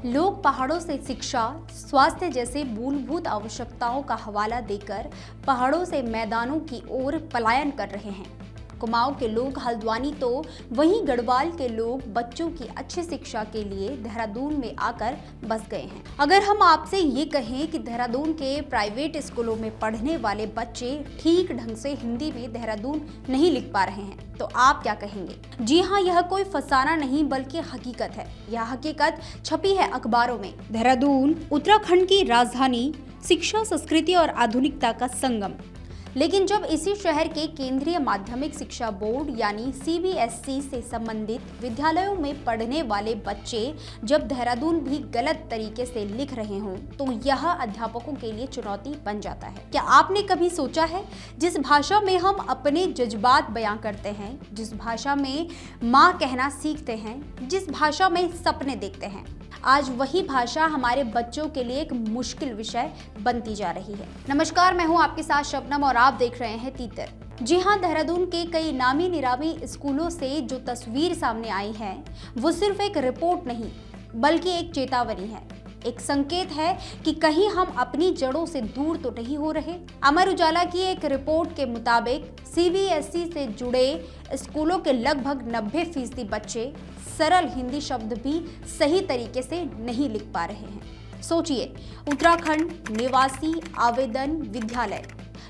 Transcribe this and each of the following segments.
लोग पहाड़ों से शिक्षा, स्वास्थ्य जैसे मूलभूत आवश्यकताओं का हवाला देकर पहाड़ों से मैदानों की ओर पलायन कर रहे हैं। कुमाऊं के लोग हल्द्वानी तो वहीं गढ़वाल के लोग बच्चों की अच्छी शिक्षा के लिए देहरादून में आकर बस गए हैं। अगर हम आपसे ये कहें कि देहरादून के प्राइवेट स्कूलों में पढ़ने वाले बच्चे ठीक ढंग से हिंदी में देहरादून नहीं लिख पा रहे हैं तो आप क्या कहेंगे? जी हाँ, यह कोई फसाना नहीं बल्कि हकीकत है। यह हकीकत छपी है अखबारों में। देहरादून उत्तराखंड की राजधानी, शिक्षा, संस्कृति और आधुनिकता का संगम। लेकिन जब इसी शहर के केंद्रीय माध्यमिक शिक्षा बोर्ड यानी CBSE से संबंधित विद्यालयों में पढ़ने वाले बच्चे जब देहरादून भी गलत तरीके से लिख रहे हों तो यह अध्यापकों के लिए चुनौती बन जाता है। क्या आपने कभी सोचा है, जिस भाषा में हम अपने जज्बात बयां करते हैं, जिस भाषा में माँ कहना सीखते हैं, जिस भाषा में सपने देखते हैं, आज वही भाषा हमारे बच्चों के लिए एक मुश्किल विषय बनती जा रही है। नमस्कार, मैं हूं आपके साथ शबनम और आप देख रहे हैं तीतर। जी हां, देहरादून के कई नामी निरामी स्कूलों से जो तस्वीर सामने आई है वो सिर्फ एक रिपोर्ट नहीं बल्कि एक चेतावनी है, एक संकेत है कि कहीं हम अपनी जड़ों से दूर तो नहीं हो रहे। अमर उजाला की एक रिपोर्ट के मुताबिक CBSE से जुड़े स्कूलों के लगभग 90% बच्चे सरल हिंदी शब्द भी सही तरीके से नहीं लिख पा रहे हैं। सोचिए, उत्तराखंड निवासी आवेदन विद्यालय,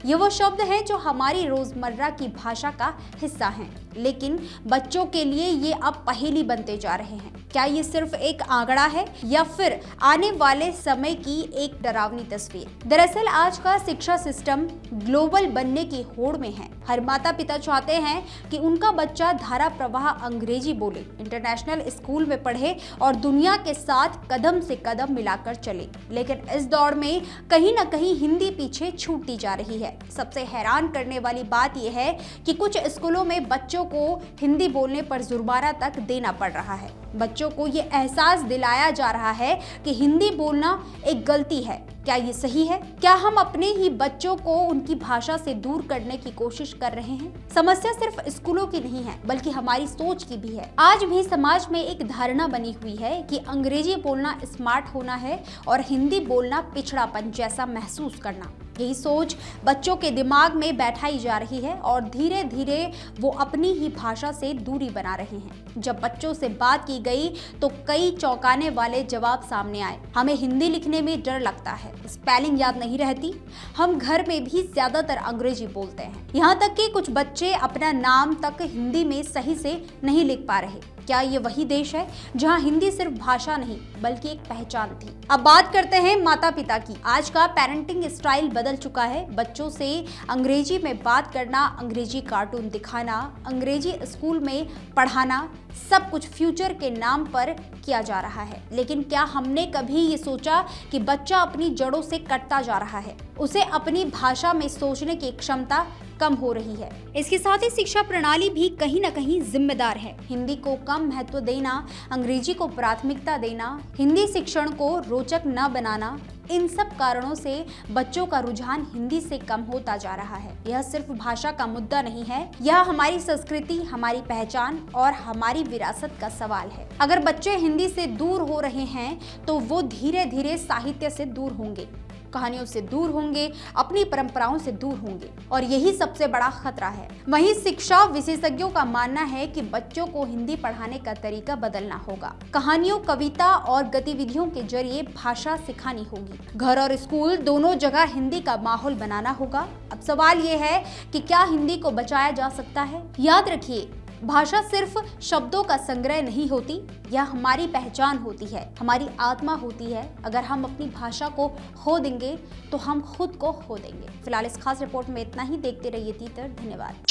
ये वो शब्द हैं जो हमारी रोजमर्रा की भाषा का हिस्सा हैं, लेकिन बच्चों के लिए ये अब पहेली बनते जा रहे हैं। क्या ये सिर्फ एक आंकड़ा है या फिर आने वाले समय की एक डरावनी तस्वीर? दरअसल आज का शिक्षा सिस्टम ग्लोबल बनने की होड़ में है। हर माता पिता चाहते हैं कि उनका बच्चा धारा प्रवाह अंग्रेजी बोले, इंटरनेशनल स्कूल में पढ़े और दुनिया के साथ कदम से कदम मिलाकर चले। लेकिन इस दौड़ में कहीं ना कहीं हिंदी पीछे छूटती जा रही है। सबसे हैरान करने वाली बात यह है कि कुछ स्कूलों में बच्चों को हिंदी बोलने पर जुर्माना तक देना पड़ रहा है। बच्चों को ये एहसास दिलाया जा रहा है कि हिंदी बोलना एक गलती है। क्या ये सही है? क्या हम अपने ही बच्चों को उनकी भाषा से दूर करने की कोशिश कर रहे हैं? समस्या सिर्फ स्कूलों की नहीं है बल्कि हमारी सोच की भी है। आज भी समाज में एक धारणा बनी हुई है कि अंग्रेजी बोलना स्मार्ट होना है और हिंदी बोलना पिछड़ापन जैसा महसूस करना। यही सोच बच्चों के दिमाग में बैठाई जा रही है और धीरे धीरे वो अपनी ही भाषा से दूरी बना रहे हैं। जब बच्चों से बात की गई तो कई चौंकाने वाले जवाब सामने आए। हमें हिंदी लिखने में डर लगता है, स्पेलिंग याद नहीं रहती, हम घर में भी ज्यादातर अंग्रेजी बोलते हैं, यहाँ तक कि कुछ बच्चे अपना नाम तक हिंदी में सही से नहीं लिख पा रहे। क्या ये वही देश है जहां हिंदी सिर्फ भाषा नहीं बल्कि एक पहचान थी? अब बात करते हैं माता पिता की। आज का पेरेंटिंग स्टाइल बदल चुका है। बच्चों से अंग्रेजी में बात करना, अंग्रेजी कार्टून दिखाना, अंग्रेजी स्कूल में पढ़ाना, सब कुछ फ्यूचर के नाम पर किया जा रहा है। लेकिन क्या हमने कभी ये सोचा कि बच्चा अपनी जड़ों से कटता जा रहा है, उसे अपनी भाषा में सोचने की क्षमता कम हो रही है। इसके साथ ही शिक्षा प्रणाली भी कहीं ना कहीं जिम्मेदार है। हिंदी को कम महत्व देना, अंग्रेजी को प्राथमिकता देना, हिंदी शिक्षण को रोचक न बनाना, इन सब कारणों से बच्चों का रुझान हिंदी से कम होता जा रहा है। यह सिर्फ भाषा का मुद्दा नहीं है, यह हमारी संस्कृति, हमारी पहचान और हमारी विरासत का सवाल है। अगर बच्चे हिंदी से दूर हो रहे हैं तो वो धीरे धीरे साहित्य से दूर होंगे, कहानियों से दूर होंगे, अपनी परंपराओं से दूर होंगे और यही सबसे बड़ा खतरा है। वहीं शिक्षा विशेषज्ञों का मानना है कि बच्चों को हिंदी पढ़ाने का तरीका बदलना होगा। कहानियों, कविता और गतिविधियों के जरिए भाषा सिखानी होगी। घर और स्कूल दोनों जगह हिंदी का माहौल बनाना होगा। अब सवाल ये है कि क्या हिंदी को बचाया जा सकता है? याद रखिए, भाषा सिर्फ शब्दों का संग्रह नहीं होती, यह हमारी पहचान होती है, हमारी आत्मा होती है। अगर हम अपनी भाषा को खो देंगे तो हम खुद को खो देंगे। फिलहाल इस खास रिपोर्ट में इतना ही। देखते रहिए तीतर। धन्यवाद।